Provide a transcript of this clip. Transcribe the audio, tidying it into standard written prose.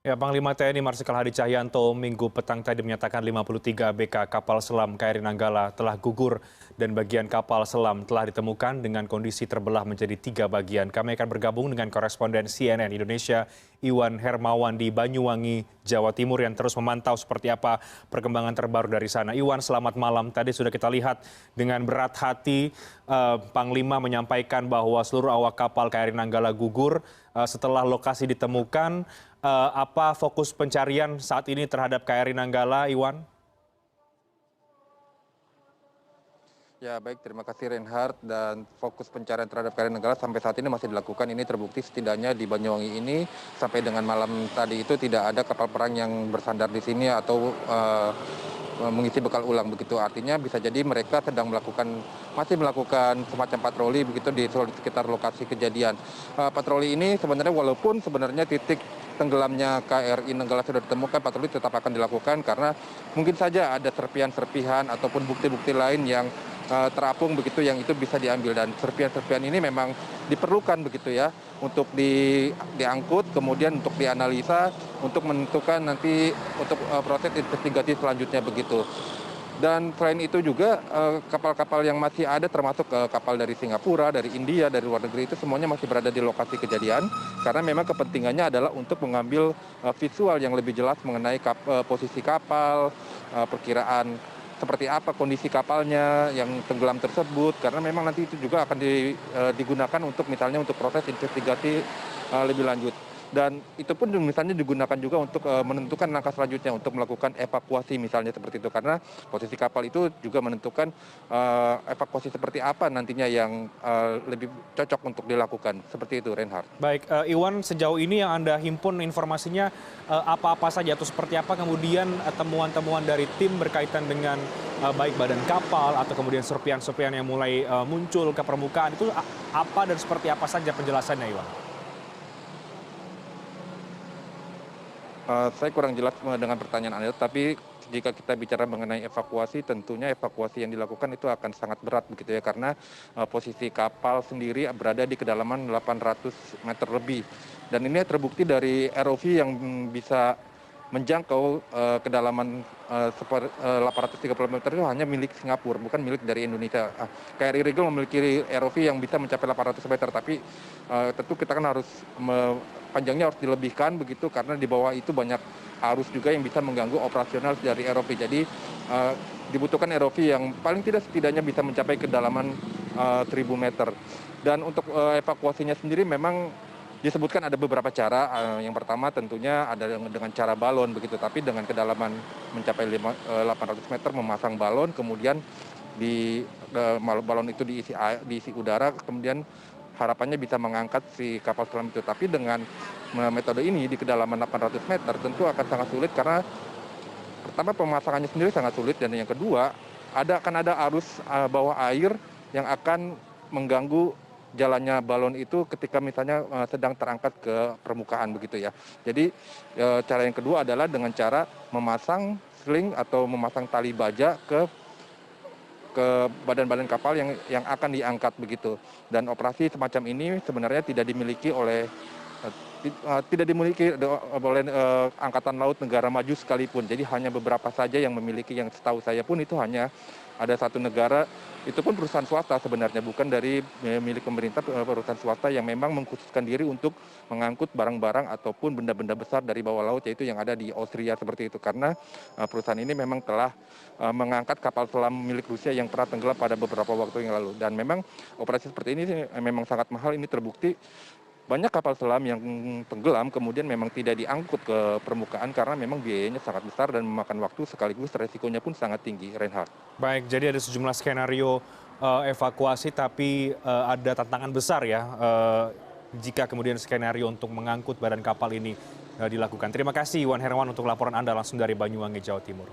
Ya, Panglima TNI Marsikal Hadi Cahyanto Minggu petang tadi menyatakan 53 ABK kapal selam KRI Nanggala telah gugur dan bagian kapal selam telah ditemukan dengan kondisi terbelah menjadi 3 bagian. Kami akan bergabung dengan koresponden CNN Indonesia Iwan Hermawan di Banyuwangi, Jawa Timur yang terus memantau seperti apa perkembangan terbaru dari sana. Iwan, selamat malam. Tadi sudah kita lihat dengan berat hati Panglima menyampaikan bahwa seluruh awak kapal KRI Nanggala gugur setelah lokasi ditemukan. Apa fokus pencarian saat ini terhadap KRI Nanggala, Iwan? Ya baik, terima kasih Reinhardt. Dan fokus pencarian terhadap KRI Nanggala sampai saat ini masih dilakukan. Ini terbukti setidaknya di Banyuwangi ini sampai dengan malam tadi itu tidak ada kapal perang yang bersandar di sini atau mengisi bekal ulang begitu. Artinya bisa jadi mereka sedang masih melakukan semacam patroli begitu di sekitar lokasi kejadian. Patroli ini sebenarnya walaupun sebenarnya titik tenggelamnya KRI Nanggala sudah ditemukan, patroli tetap akan dilakukan karena mungkin saja ada serpihan-serpihan ataupun bukti-bukti lain yang terapung begitu yang itu bisa diambil, dan serpihan-serpihan ini memang diperlukan begitu ya untuk diangkut kemudian untuk dianalisa untuk menentukan nanti untuk proses investigasi selanjutnya begitu. Dan selain itu juga kapal-kapal yang masih ada termasuk kapal dari Singapura, dari India, dari luar negeri itu semuanya masih berada di lokasi kejadian karena memang kepentingannya adalah untuk mengambil visual yang lebih jelas mengenai posisi kapal, perkiraan seperti apa kondisi kapalnya yang tenggelam tersebut, karena memang nanti itu juga akan digunakan untuk misalnya untuk proses investigasi lebih lanjut. Dan itu pun misalnya digunakan juga untuk menentukan langkah selanjutnya untuk melakukan evakuasi misalnya seperti itu, karena posisi kapal itu juga menentukan evakuasi seperti apa nantinya yang lebih cocok untuk dilakukan seperti itu, Reinhardt. Baik, Iwan, sejauh ini yang Anda himpun informasinya apa-apa saja atau seperti apa kemudian temuan-temuan dari tim berkaitan dengan baik badan kapal atau kemudian serpihan-serpihan yang mulai muncul ke permukaan itu apa dan seperti apa saja penjelasannya, Iwan? Saya kurang jelas dengan pertanyaan Anda, tapi jika kita bicara mengenai evakuasi, tentunya evakuasi yang dilakukan itu akan sangat berat begitu ya, karena posisi kapal sendiri berada di kedalaman 800 meter lebih. Dan ini terbukti dari ROV yang bisa menjangkau kedalaman 830 meter itu hanya milik Singapura, bukan milik dari Indonesia. KRI Regal memiliki ROV yang bisa mencapai 800 meter, tapi tentu kita kan harus panjangnya harus dilebihkan begitu karena di bawah itu banyak arus juga yang bisa mengganggu operasional dari ROV. Jadi dibutuhkan ROV yang paling tidak setidaknya bisa mencapai kedalaman 1000 meter. Dan untuk evakuasinya sendiri memang disebutkan ada beberapa cara. Yang pertama tentunya ada dengan cara balon begitu, tapi dengan kedalaman mencapai 800 meter memasang balon, kemudian balon itu diisi udara, kemudian harapannya bisa mengangkat si kapal selam itu. Tapi dengan metode ini di kedalaman 800 meter tentu akan sangat sulit karena pertama pemasangannya sendiri sangat sulit, dan yang kedua akan ada arus bawah air yang akan mengganggu jalannya balon itu ketika misalnya sedang terangkat ke permukaan begitu ya. Jadi cara yang kedua adalah dengan cara memasang sling atau memasang tali baja ke badan-badan kapal yang akan diangkat begitu. Dan operasi semacam ini sebenarnya tidak dimiliki oleh angkatan laut negara maju sekalipun. Jadi hanya beberapa saja yang memiliki, yang setahu saya pun itu hanya ada satu negara, itu pun perusahaan swasta sebenarnya, bukan dari milik pemerintah, perusahaan swasta yang memang mengkhususkan diri untuk mengangkut barang-barang ataupun benda-benda besar dari bawah laut, yaitu yang ada di Austria seperti itu. Karena perusahaan ini memang telah mengangkat kapal selam milik Rusia yang pernah tenggelam pada beberapa waktu yang lalu. Dan memang operasi seperti ini memang sangat mahal. Ini terbukti banyak kapal selam yang tenggelam kemudian memang tidak diangkut ke permukaan karena memang biayanya sangat besar dan memakan waktu, sekaligus resikonya pun sangat tinggi, Reinhardt. Baik, jadi ada sejumlah skenario evakuasi tapi ada tantangan besar ya jika kemudian skenario untuk mengangkut badan kapal ini dilakukan. Terima kasih Iwan Hermawan untuk laporan Anda langsung dari Banyuwangi, Jawa Timur.